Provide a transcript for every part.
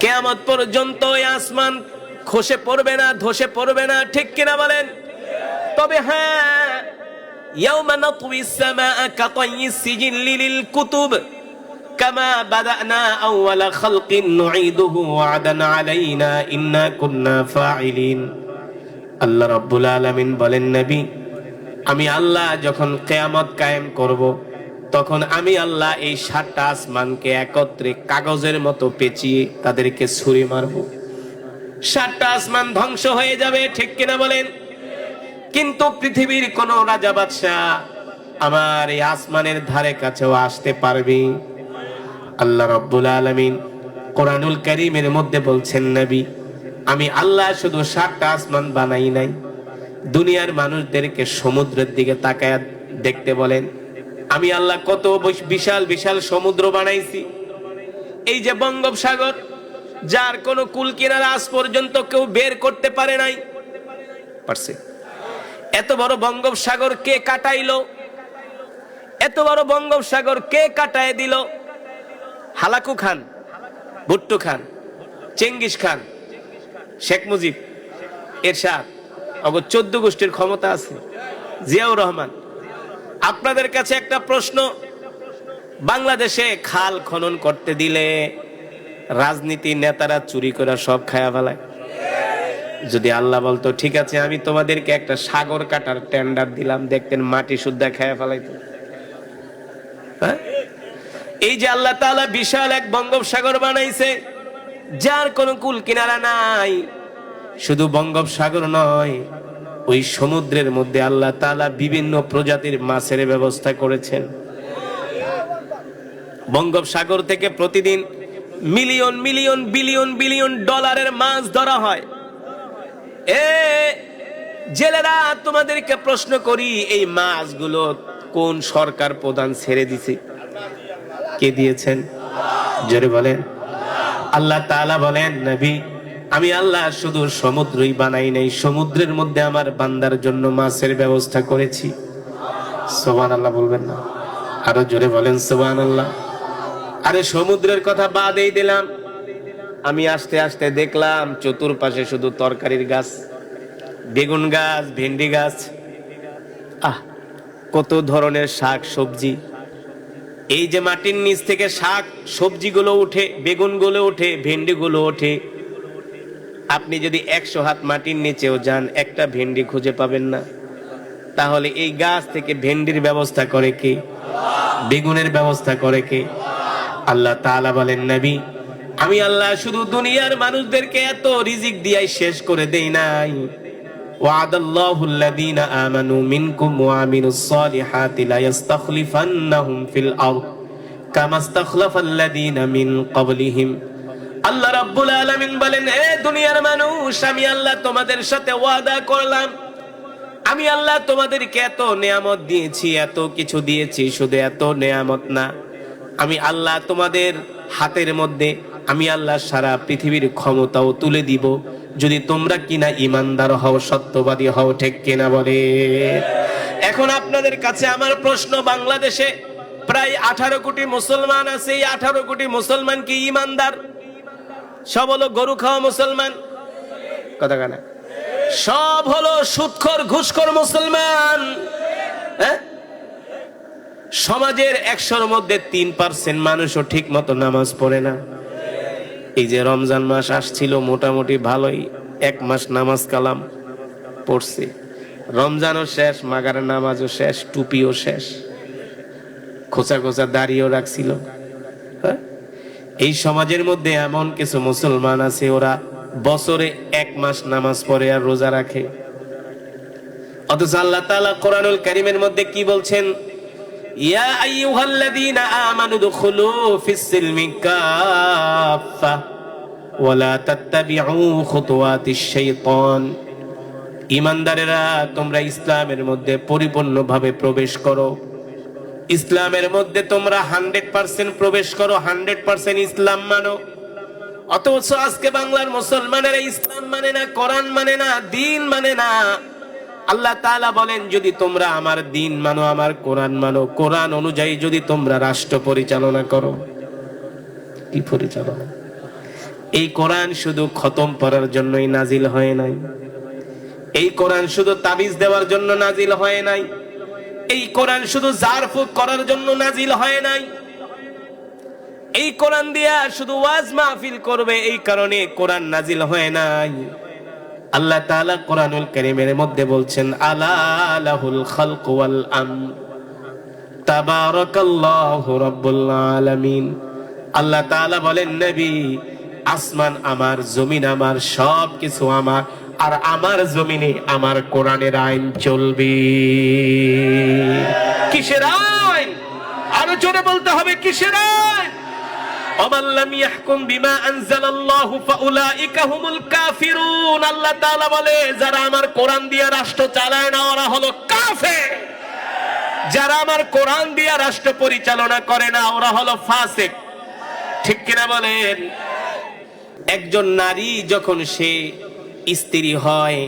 কিয়ামত পর্যন্ত এই আসমান খসে পড়বে না, ধসে পড়বে না, ঠিক কিনা বলেন? তবে হ্যাঁ, ইয়াউমা নাতউইস সামাআ কাতাইয়িস সিজিল্লি লিল কুতুব কামা বাদানা আউওয়ালা খালকিন নুঈদুহু ওয়া'দান আলাইনা ইন্না কুন্না ফাইলিন। আল্লাহ রাব্বুল আলামিন বলেন, নবী, আমি আল্লাহ যখন কিয়ামত কায়েম করব, তখন আমি আল্লাহ এই ৭টা আসমানকে একত্রে কাগজের মতো পেঁচিয়ে তাদেরকে ছুরি মারব। ৭টা আসমান ধ্বংস হয়ে যাবে, ঠিক কিনা বলেন? কিন্তু পৃথিবীর কোন রাজা বাদশাহ আমার এই আসমানের ধারে কাছেও আসতে পারবে? আল্লাহ রাব্বুল আলামিন কোরআনুল কারীমের মধ্যে বলছেন, নবী, আমি আল্লাহ শুধু ৭টা আসমান বানাই নাই, দুনিয়ার মানুষদেরকে সমুদ্রের দিকে তাকায় দেখতে বলেন। আমি আল্লাহ কত বিশাল বিশাল সমুদ্র বানাইছি। এই যে বঙ্গোপসাগর, যার কোনো কুল কিনারা আজ পর্যন্ত কেউ বের করতে পারে নাই, পারছে? এত বড় বঙ্গোপসাগর কে কাটাইলো? এত বড় বঙ্গোপসাগর কে কাটায় দিল? হালাকু খান, ভুট্টো খান, চেঙ্গিস খান, শেখ মুজিব, এরশাদ, অগ 14 গোষ্ঠীর ক্ষমতা আছে, জিয়াউর রহমান। আপনাদের কাছে একটা প্রশ্ন, বাংলাদেশে খাল খনন করতে দিলে রাজনীতি নেতারা চুরি করে সব খায়া ফেলায়। যদি আল্লাহ বলতো, ঠিক আছে, আমি তোমাদেরকে একটা সাগর কাটার টেন্ডার দিলাম, দেখতেন মাটি শুদ্ধা খায়া ফেলাইতো। হ্যাঁ, এই যে আল্লাহ তাআলা বিশাল এক বঙ্গোপসাগর বানাইছে, যার কোনো কুল কিনারা নাই। শুধু বঙ্গোপসাগর নয়, ওই সমুদ্রের মধ্যে আল্লাহ তাআলা বিভিন্ন প্রজাতির মাছের ব্যবস্থা করেছেন। বঙ্গোপসাগর থেকে প্রতিদিন মিলিয়ন মিলিয়ন বিলিয়ন বিলিয়ন ডলারের মাছ ধরা হয়। এ জেলেরা, তোমাদেরকে প্রশ্ন করি, এই মাছগুলো কোন সরকার প্রধান ছেড়ে দিছে? কে দিয়েছেন? জোরে বলেন। আল্লাহ তাআলা বলেন, নবী, আমি আল্লাহ শুধু সমুদ্রই বানাই নাই, সমুদ্রের মধ্যে আমার বান্দার জন্য মাছের ব্যবস্থা করেছি। সুবহানাল্লাহ বলবেন না? আরো জোরে বলেন সুবহানাল্লাহ। আরে সমুদ্রের কথা বাদেই দিলাম, আমি আস্তে আস্তে দেখলাম চতুর্পাশে শুধু তরকারির গাছ, বেগুন গাছ, ভেন্ডি গাছ, কত ধরনের শাক সবজি। এই যে মাটির নিচ থেকে শাক সবজিগুলো উঠে, বেগুনগুলো উঠে, ভেন্ডিগুলো ওঠে, আপনি যদি 100 হাত মাটির নিচেও যান, একটা ভেন্ডি খুঁজে পাবেন না। তাহলে এই গাছ থেকে ভেন্ডির ব্যবস্থা করে কে? বেগুনের ব্যবস্থা করে কে? আল্লাহ তাআলা বলেন, নবী, আমি আল্লাহ শুধু দুনিয়ার মানুষদেরকে এত রিজিক দিয়াই শেষ করে দেই নাই। ওয়াদাল্লাহু আল্লাযীনা আমানু মিনকুম ওয়া আমিলুস সালিহাতি লা ইস্তাখলিফান্নাহুম ফিল আরদ কামা ইস্তাখলাফাল্লাযীনা মিন ক্বাবলিহিম। আল্লাহ রাব্বুল আলামিন বলেন, হে দুনিয়ার মানুষ, আমি আল্লাহ তোমাদের সাথে ওয়াদা করলাম, আমি আল্লাহ তোমাদেরকে এত নেয়ামত দিয়েছি, এত কিছু দিয়েছি। শুধু এত নেয়ামত না, আমি আল্লাহ তোমাদের হাতের মধ্যে আমি আল্লাহ সারা পৃথিবীর ক্ষমতাও তুলে দিব, যদি তোমরা কিনা ঈমানদার হও, সত্যবাদী হও, ঠিক কিনা বলে। এখন আপনাদের কাছে আমার প্রশ্ন, বাংলাদেশে প্রায় 18 কোটি মুসলমান আছে, এই 18 কোটি মুসলমান কি ঈমানদার? সব হলো গরু খাওয়া মুসলমান? কথা কানা? সব হলো সুদখোর ঘুষখোর মুসলমান? হ্যাঁ, সমাজের 100-র মধ্যে 3% মানুষও ঠিক মতো নামাজ পড়ে না। এই যে রমজান মাস আসছিল, মোটামুটি ভালোই 1 মাস নামাজ কালাম পড়ছে, রমজানও শেষ, মাগরিবের নামাজও শেষ, টুপিও শেষ, খোঁচা খোঁচা দাড়িও রাখছিল। এই সমাজের মধ্যে এমন কিছু মুসলমান আছে, ওরা বছরে 1 মাস নামাজ পড়ে আর রোজা রাখে। অথচ আল্লাহ তাআলা কোরআনুল কারীমের মধ্যে কি বলছেন? ইয়া আইয়ুহাল্লাযীনা আমানু দুখুলু ফিস-সিলমি কাফা ওয়া লা তাত্তাবিউ খুতুওয়াতিশ শাইতান। ঈমানদারেরা, তোমরা ইসলামের মধ্যে পরিপূর্ণভাবে প্রবেশ করো, ইসলামের মধ্যে তোমরা 100% প্রবেশ করো, 100% ইসলাম মানো। অথচ আজকে বাংলার মুসলমানেরা ইসলাম মানে না, কোরআন মানে না, দ্বীন মানে না। আল্লাহ তাআলা বলেন, যদি তোমরা আমার দ্বীন মানো, আমার কোরআন মানো, কোরআন অনুযায়ী যদি তোমরা রাষ্ট্র পরিচালনা করো, কি পরিচালনা? এই কোরআন শুধু খতম পড়ার জন্যই নাজিল হয় নাই, এই কোরআন শুধু তাবিজ দেওয়ার জন্য নাজিল হয় নাই, এই কোরআন শুধু জারফুক করার জন্য নাজিল হয় নাই, এই কোরআন দিয়া শুধু ওয়াজ মাহফিল করবে এই কারণে কোরআন নাজিল হয় নাই। আল্লাহ তাআলা কোরআনুল কারীমের মধ্যে বলছেন, আলা লাহুল খালকু ওয়াল আমর তাবারাকাল্লাহু রাব্বুল আলামিন। আল্লাহ তাআলা বলেন, নবী, আসমান আমার, জমিন আমার, সব কিছু আমার, আর আমার জমিনে আমার কোরআনের আইন চলবে। কিসের আইন? আরো জোরে বলতে হবে, কিসের আইন? ওমান লাম ইয়াহকুম বিমা আনজালাল্লাহু ফাউলাইকা হুমুল কাফিরুন। আল্লাহ তাআলা বলে, যারা আমার কোরআন দিয়ে রাষ্ট্র চালায় না ওরা হলো কাফের, যারা আমার কোরআন দিয়ে রাষ্ট্র পরিচালনা করে না ওরা হলো ফাসিক। ঠিক কিনা বলেন? একজন নারী যখন সে স্ত্রী হয়,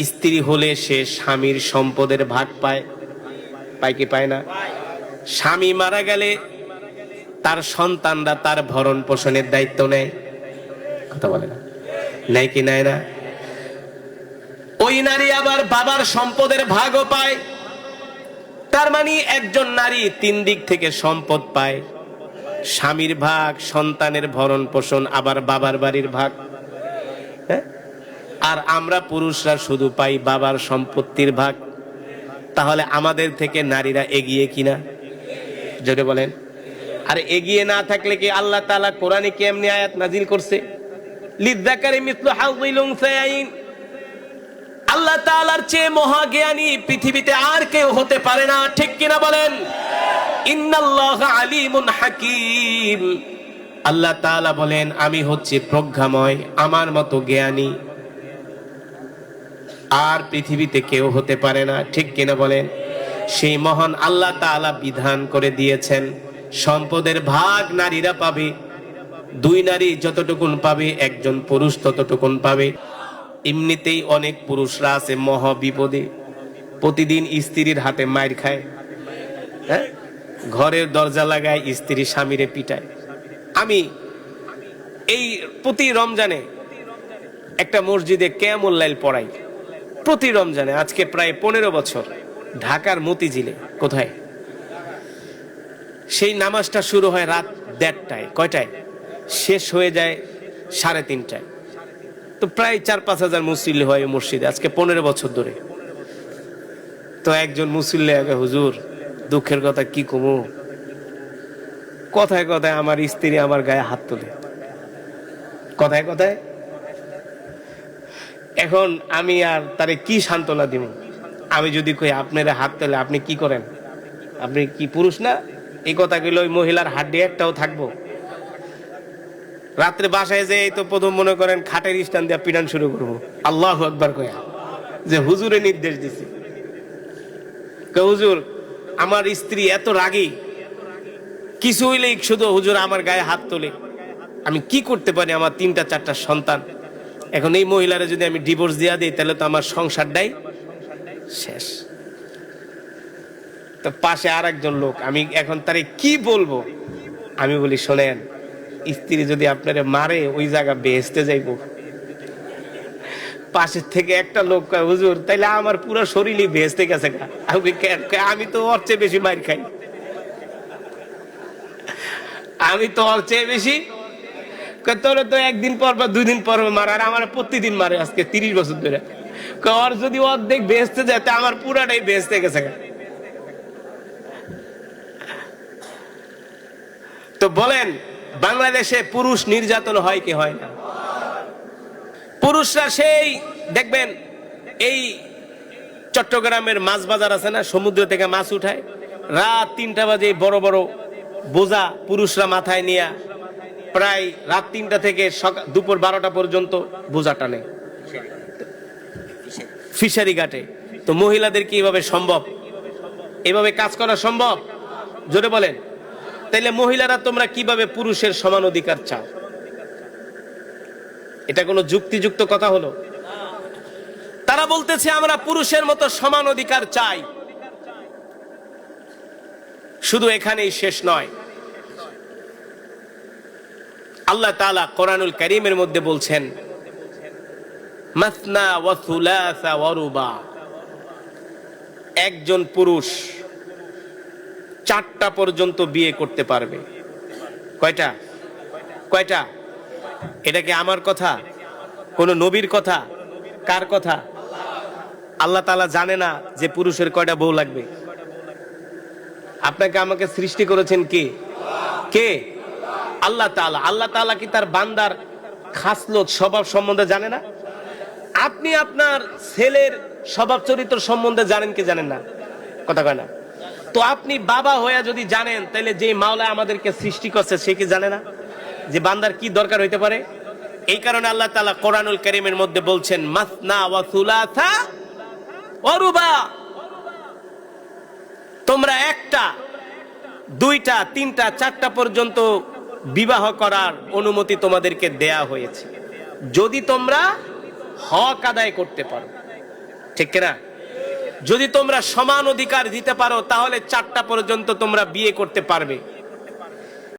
স্ত্রী হলে সে স্বামীর সম্পদের ভাগ পায়, পায় কি পায় না? স্বামী মারা গেলে তার সন্তানরা তার ভরণ পোষণের দায়িত্ব নেয়, কথা বলে না, নেয় কি নেয় না? ওই নারী আবার বাবার সম্পদের ভাগও পায়। তার মানে একজন নারী 3 দিক থেকে সম্পদ পায়, স্বামীর ভাগ, সন্তানের ভরণ পোষণ, আবার বাবার বাড়ির ভাগ। আর আমরা পুরুষরা শুধু পাই বাবার সম্পত্তির ভাগ। তাহলে আমাদের থেকে নারীরা এগিয়ে কিনা? যদি বলেন, আর এগিয়ে না থাকলে কি আল্লাহ তাআলা কোরআনে কি এমনি আয়াত নাজিল করছে, লিযযাকারি মিসলু হাযযিল উনসায়াইন? আল্লাহ তাআলার চেয়ে মহাজ্ঞানী পৃথিবীতে আর কেউ হতে পারে না। ঠিক কিনা বলেন? ইন্নাল্লাহা আলিমুন হাকীম। আল্লাহ তাআলা বলেন, আমি হচ্ছি প্রজ্ঞাময়, আমার মতো জ্ঞানী আর পৃথিবীতে কেউ হতে পারে না। ঠিক কিনা বলেন? সেই মহান আল্লাহ তাআলা বিধান করে দিয়েছেন, সম্পদের ভাগ নারীরা পাবে। 2 নারী যতটুকুন পাবে, একজন পুরুষ ততটুকুন পাবে। এমনিতেই অনেক পুরুষরা আছে মহা বিপদে, প্রতিদিন স্ত্রীর হাতে মাইর খায়, হ্যাঁ, ঘরের দরজা লাগায়, স্ত্রী স্বামীরে পিটায়। আমি এই প্রতি রমজানে একটা মসজিদে কিয়ামুল লাইল পড়াই, প্রতি রমজানে, আজকে প্রায় 15 বছর, ঢাকার মতিঝিলে। কোথায়? সেই নামাজটা শুরু হয় রাত 1:30টায়, কয়টায় শেষ হয়ে যায় 3:30টায়। তো প্রায় 4-5 হাজার মুসল্লি হয় মসজিদে, আজকে 15 বছর ধরে। তো একজন মুসল্লি আগে, হুজুর দুঃখের কথা কি কমু, কথায় কথায় আমার স্ত্রী আমার গায়ে হাত তোলে, কথায় কথায়। এখন আমি আর তারে কি সান্ত্বনা দিব? আমি যদি কই আপনারা হাত তোলে, আপনি কি করেন? আপনি কি পুরুষ না? এই কথা কইলে ওই মহিলার হাড্ডি একটাও থাকবো? রাত্রে বাসায় যে এই তো প্রথম মনে করেন খাটের স্ট্যান্ড দিয়ে পিটান শুরু করবো, আল্লাহু আকবার কয়া, যে হুজুরে নির্দেশ দিছে। হুজুর আমার স্ত্রী এত রাগী, কিছু হইলেই শুধু হুজুর আমার গায়ে হাত তোলে, আমি কি করতে পারি? আমার 3-4টা সন্তান। এখন এই মহিলারে যদি আমি ডিভোর্স দিয়া দিই তাহলে তো আমার সংসারটাই শেষ। তো পাশে আর একজন লোক, আমি এখন তারে কি বলবো? আমি বলি, শোনেন, স্ত্রী যদি আপনারে মারে ওই জায়গা বেহেশতে যাইবো। পাশের থেকে একটা লোক কয়, হুজুর তাইলে আমার পুরো শরীরই বেহেশতে গেছে। আমি তো ওর চেয়ে বেশি মার খাই, আমি তো ওর চেয়ে বেশি। তোরে তো 1 দিন পর বা 2 দিন পর মারে, আর আমার প্রতিদিন মারে আজকে 30 বছর ধরে। ওর যদি অর্ধেক বেহেশতে যায় তা আমার পুরাটাই বেহেশতে গেছে। তো বলেন, বাংলাদেশে পুরুষ নির্যাতন হয় কি হয় না? পুরুষরা সেই দেখবেন, এই চট্টগ্রামের মাছ বাজার আছে না, সমুদ্র থেকে মাছ উঠায়, রাত 3টা বাজে বড় বড় বোঝা পুরুষরা মাথায় নিয়ে প্রায় রাত 3টা থেকে দুপুর 12টা পর্যন্ত বোঝা টানে ফিশারি ঘাটে। তো মহিলাদের কি এভাবে সম্ভব? এভাবে কাজ করা সম্ভব? জোরে বলেন। তাইলে মহিলারা তোমরা কিভাবে পুরুষের সমান অধিকার চাও? এটা কোনো যুক্তিযুক্ত কথা হলো? তারা বলতেছে আমরা পুরুষের মতো সমান অধিকার চাই। শুধু এখানেই শেষ নয়, আল্লাহ তাআলা কোরআনুল কারীমের মধ্যে বলছেন মাসনা ওয়া সুলাসা ওয়া রুবা, একজন পুরুষ 4টা পর্যন্ত বিয়ে করতে পারবে। কয়টা? কয়টা? এটা কি আমার কথা? কোন নবীর কথা? কার কথা? আল্লাহ তাআলা জানে না যে পুরুষের কয়টা বউ লাগবে? আপনাকে আমাকে সৃষ্টি করেছেন কে? কে? আল্লাহ তাআলা। আল্লাহ তাআলা কি তার বান্দার খাসলত স্বভাব সম্বন্ধে জানে না? আপনি আপনার ছেলের স্বভাব চরিত্র সম্বন্ধে জানেন কি জানেন না? কথা কয় না। তো আপনি বাবা হয়ে যদি জানেন, তাহলে যে মাওলা আমাদেরকে সৃষ্টি করছে সে কি জানে না যে বান্দার কি দরকার হইতে পারে? এই কারণে আল্লাহ তাআলা কোরআনুল কারীমের মধ্যে বলছেন মাসনা ওয়া সুলাসা ওয়া রুবা, তোমরা 1টা 2টা 3টা 4টা পর্যন্ত বিবাহ করার অনুমতি তোমাদেরকে দেয়া হয়েছে, যদি তোমরা হক আদায় করতে পারো। ঠিক না? যদি তোমরা সমান অধিকার দিতে পারো তাহলে 4টা পর্যন্ত তোমরা বিয়ে করতে পারবে।